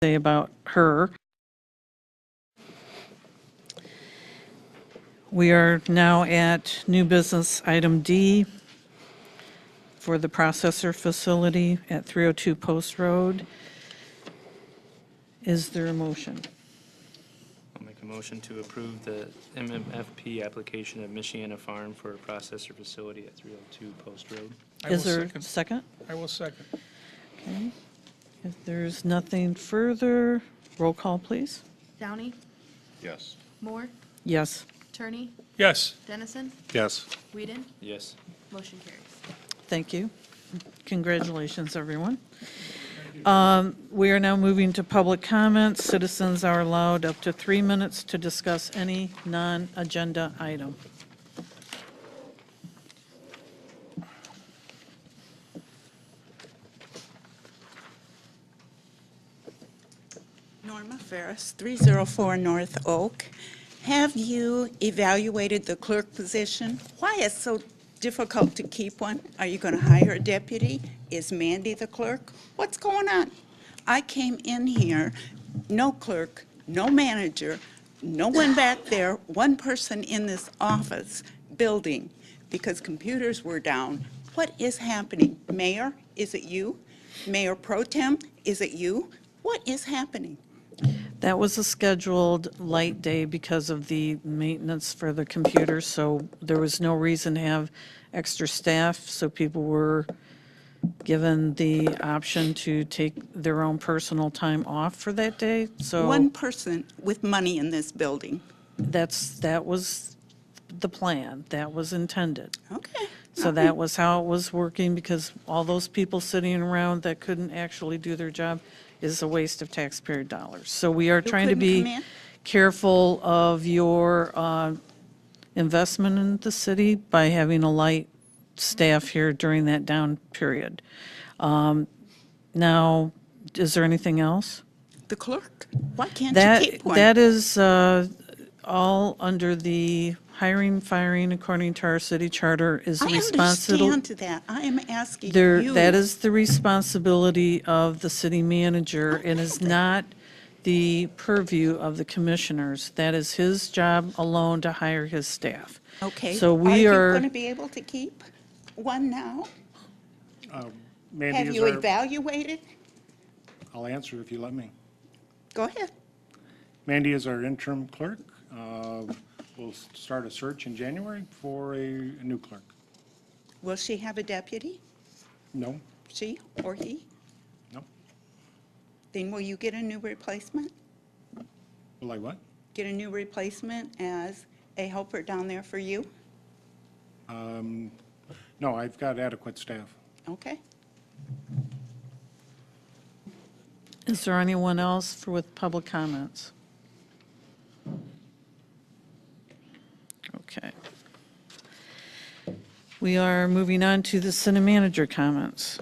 say about her. We are now at new business item D for the processor facility at 302 Post Road. Is there a motion? I'll make a motion to approve the MMFP application of Michiana Farm for a processor facility at 302 Post Road. Is there a second? I will second. Okay. If there's nothing further, roll call, please. Downey, Yes. Moore, Yes. Turney, Yes. Dennison, Yes. Whedon, Yes. motion carries. Thank you. Congratulations, everyone. We are now moving to public comments. Citizens are allowed up to 3 minutes to discuss any non-agenda item. Norma Ferris, 304 North Oak. Have you evaluated the clerk position? Why is it so difficult to keep one? Are you going to hire a deputy? Is Mandy the clerk? What's going on? I came in here, no clerk, no manager, no one back there, one person in this office building because computers were down. What is happening? Mayor, is it you? Mayor Pro Tem, is it you? What is happening? That was a scheduled light day because of the maintenance for the computer, so there was no reason to have extra staff, so people were given the option to take their own personal time off for that day, so One person with money in this building. that was the plan, that was intended. Okay. So that was how it was working, because all those people sitting around that couldn't actually do their job is a waste of taxpayer dollars. So we are trying to couldn't be come in? careful of your investment in the city by having a light staff here during that down period. Now, is there anything else? The clerk? Why can't you That, keep one? that is all under the hiring, firing, according to our city charter, is I responsible. understand that. I am asking There, you. that is the responsibility of the city manager. It is not the purview of the commissioners. That is his job alone to hire his staff. Okay. So we you are, going to be able to keep one now? Mandy Have is you our, evaluated? I'll answer if you let me. Go ahead. Mandy is our interim clerk. We'll start a search in January for a new clerk. Will she have a deputy? No? She or he? No? Then will you get a new replacement? Will I what? Get a new replacement as a helper down there for you? No, I've got adequate staff. Okay. is there anyone else with public comments? Okay. We are moving on to the city manager comments.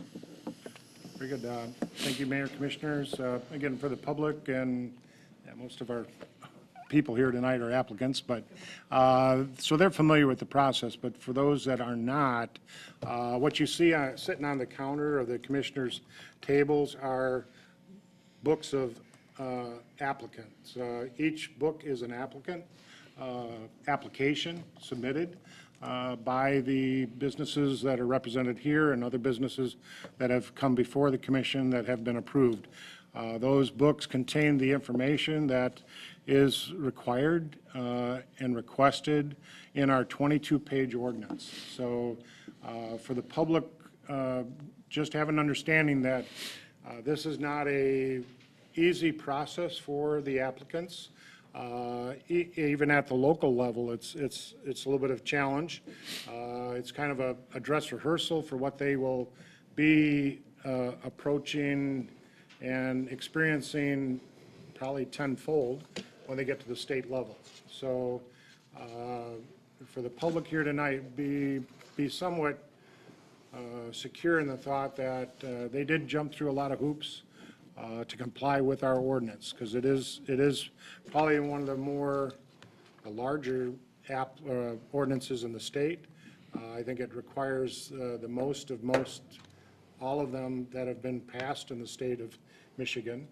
Very good. Thank you, Mayor, Commissioners. Again, for the public, and most of our people here tonight are applicants, but, so they're familiar with the process, but for those that are not, what you see sitting on the counter of the Commissioners' tables are books of applicants. Each book is an application submitted by the businesses that are represented here and other businesses that have come before the commission that have been approved. Those books contain the information that is required and requested in our 22-page ordinance. So for the public, just have an understanding that this is not a easy process for the applicants. Even at the local level, it's a little bit of a challenge. It's kind of a dress rehearsal for what they will be approaching and experiencing probably tenfold when they get to the state level. So for the public here tonight, be somewhat secure in the thought that they did jump through a lot of hoops to comply with our ordinance, because it is probably one of the larger ordinances in the state. I think it requires the most of all of them that have been passed in the state of Michigan.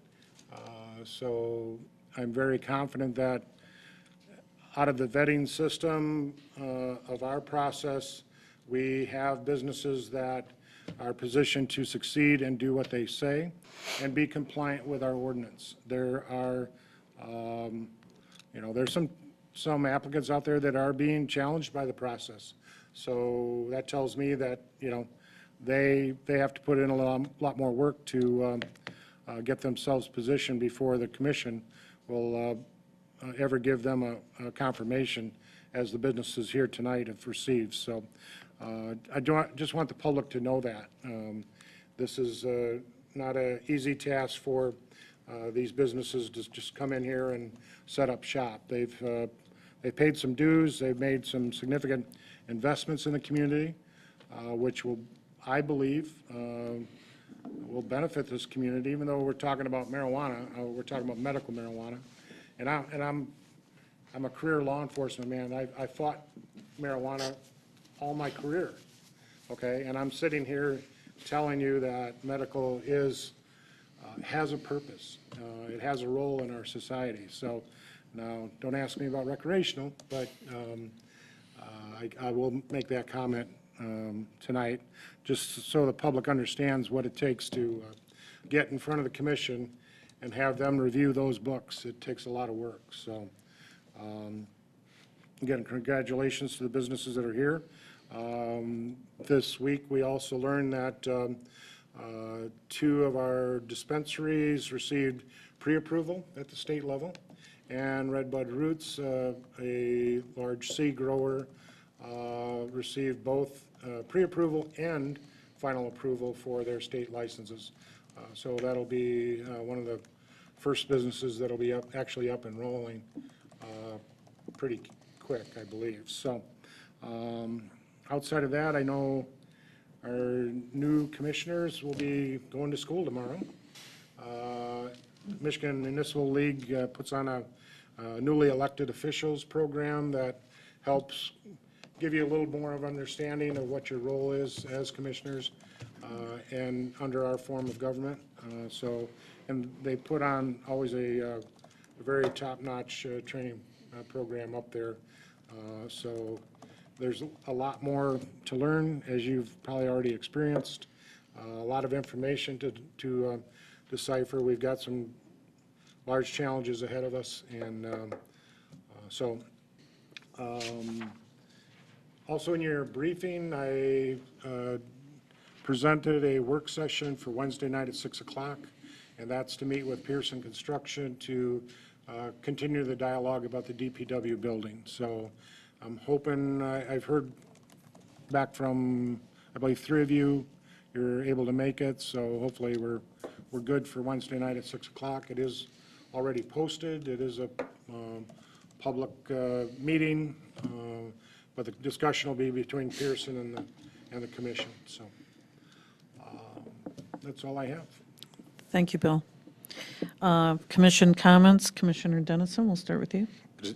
So I'm very confident that out of the vetting system of our process, we have businesses that are positioned to succeed and do what they say and be compliant with our ordinance. There are, there's some applicants out there that are being challenged by the process. So that tells me that, they have to put in a lot more work to get themselves positioned before the commission will ever give them a confirmation as the businesses here tonight have received. So I just want the public to know that. This is not an easy task for these businesses to just come in here and set up shop. They've paid some dues, they've made some significant investments in the community, which will, I believe, will benefit this community. Even though we're talking about marijuana, we're talking about medical marijuana. And I'm a career law enforcement man. I fought marijuana all my career, okay? And I'm sitting here telling you that medical has a purpose. It has a role in our society. So now, don't ask me about recreational, but I will make that comment tonight, just so the public understands what it takes to get in front of the commission and have them review those books. It takes a lot of work. So again, congratulations to the businesses that are here. This week, we also learned that 2 of our dispensaries received pre-approval at the state level, and Redbud Roots, a large seed grower, received both pre-approval and final approval for their state licenses. So that'll be one of the first businesses that'll be actually up and rolling pretty quick, I believe. So outside of that, I know our new commissioners will be going to school tomorrow. Michigan Municipal League puts on a newly elected officials program that helps give you a little more of understanding of what your role is as commissioners and under our form of government. And they put on always a very top-notch training program up there. So there's a lot more to learn, as you've probably already experienced. A lot of information to decipher. We've got some large challenges ahead of us, and also in your briefing, I presented a work session for Wednesday night at 6 o'clock, and that's to meet with Pearson Construction to continue the dialogue about the DPW building. So I'm hoping, I've heard back from, I believe, 3 of you. You're able to make it, so hopefully we're good for Wednesday night at 6 o'clock. It is already posted. It is a public meeting, but the discussion will be between Pearson and the commission. So that's all I have. Thank you, Bill. Commission comments. Commissioner Dennison, we'll start with you.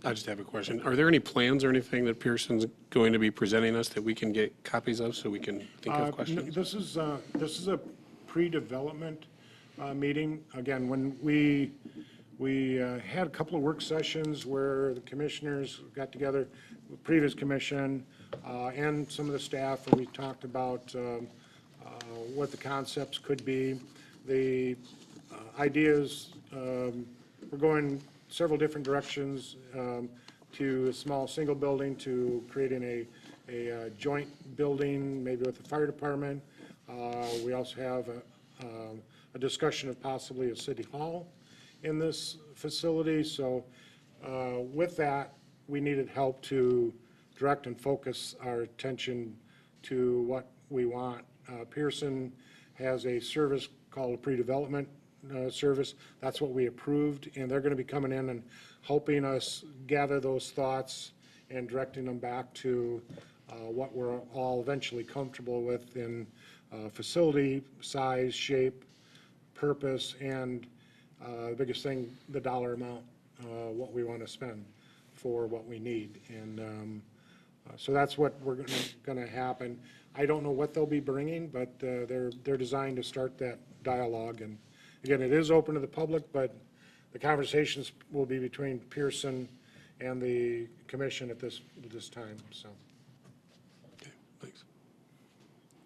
I just have a question. Are there any plans or anything that Pearson's going to be presenting us that we can get copies of so we can think of questions? This is a pre-development meeting. Again, when we had a couple of work sessions where the commissioners got together, the previous commission, and some of the staff, and we talked about what the concepts could be. The ideas, we're going several different directions, to a small single building, to creating a joint building, maybe with the fire department. We also have a discussion of possibly a city hall in this facility. So with that, we needed help to direct and focus our attention to what we want. Pearson has a service called a pre-development service. That's what we approved, and they're going to be coming in and helping us gather those thoughts and directing them back to what we're all eventually comfortable with in facility, size, shape, purpose, and the biggest thing, the dollar amount, what we want to spend for what we need. And so that's what we're going to happen. I don't know what they'll be bringing, but they're designed to start that dialogue. And again, it is open to the public, but the conversations will be between Pearson and the commission at this time, so. Okay, thanks.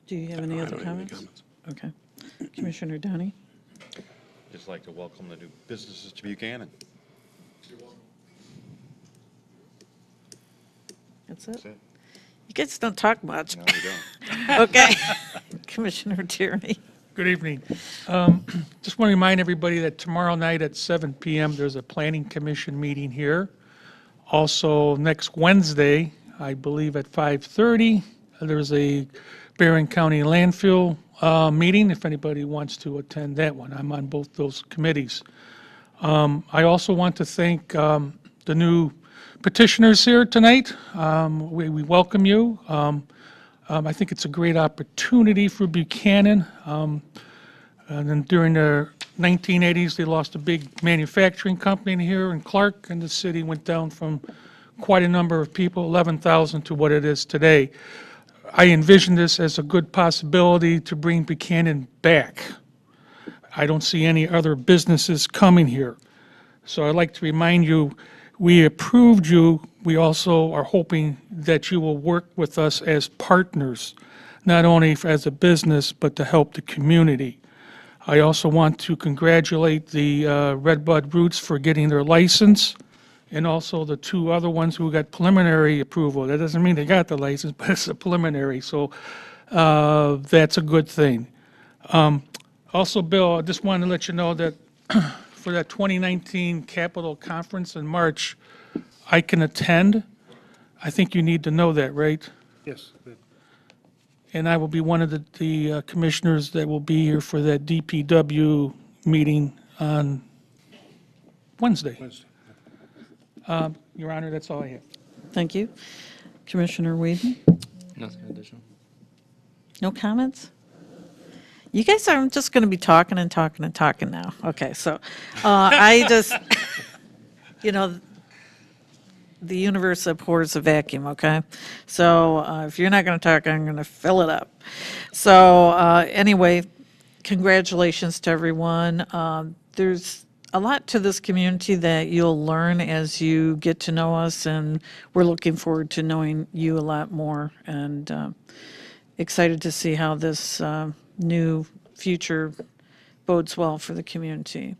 Do you have any I other don't have any comments? Okay. Commissioner Downey? Just like to welcome the new businesses to Buchanan. That's it? That's it. You guys don't talk much. No, we don't. Okay. Commissioner Tierney? Good evening. Just want to remind everybody that tomorrow night at 7 PM, there's a planning commission meeting here. Also, next Wednesday, I believe at 5:30, there's a Barron County landfill meeting, if anybody wants to attend that one. I'm on both those committees. I also want to thank the new petitioners here tonight. We welcome you. I think it's a great opportunity for Buchanan. And then during the 1980s, they lost a big manufacturing company here in Clark, and the city went down from quite a number of people, 11,000, to what it is today. I envision this as a good possibility to bring Buchanan back. I don't see any other businesses coming here. So I'd like to remind you, we approved you. We also are hoping that you will work with us as partners, not only as a business, but to help the community. I also want to congratulate the Redbud Roots for getting their license, and also the two other ones who got preliminary approval. That doesn't mean they got the license, but it's a preliminary, so that's a good thing. Also, Bill, I just wanted to let you know that for that 2019 Capitol Conference in March, I can attend. I think you need to know that, right? Yes, And I will be one of the commissioners that will be here for that DPW meeting on Wednesday. Wednesday. Your Honor, that's all I have. Thank you. Commissioner Whedon? Nothing additional. No comments? You guys are just going to be talking and talking and talking now. Okay, so I just, the universe abhors a vacuum, okay? So if you're not going to talk, I'm going to fill it up. So anyway, congratulations to everyone. There's a lot to this community that you'll learn as you get to know us, and we're looking forward to knowing you a lot more, and excited to see how this new future bodes well for the community.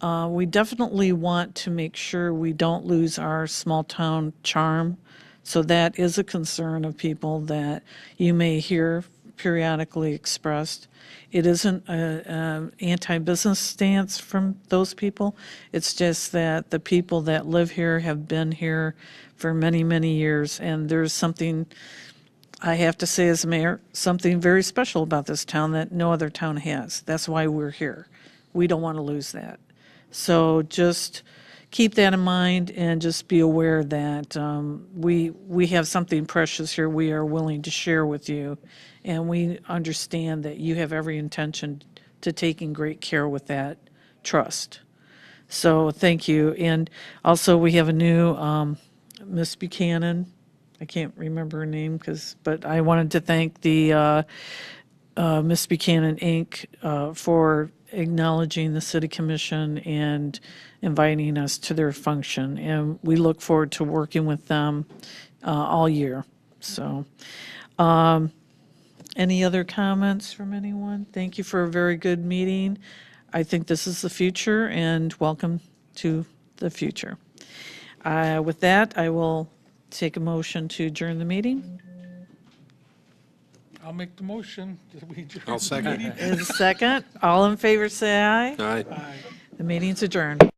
We definitely want to make sure we don't lose our small town charm. So that is a concern of people that you may hear periodically expressed. It isn't an anti-business stance from those people. It's just that the people that live here have been here for many, many years, and there's something, I have to say as mayor, something very special about this town that no other town has. That's why we're here. We don't want to lose that. So just keep that in mind and just be aware that we have something precious here we are willing to share with you. And we understand that you have every intention to taking great care with that trust. So thank you. And also we have a new Miss Buchanan. I can't remember her name, but I wanted to thank the Miss Buchanan Inc. For acknowledging the City Commission and inviting us to their function. And we look forward to working with them all year. So any other comments from anyone? Thank you for a very good meeting. I think this is the future, and welcome to the future. With that, I will take a motion to adjourn the meeting. I'll make the motion that we adjourn. I'll second. Is a second. All in favor, say aye. Aye. The meeting's adjourned.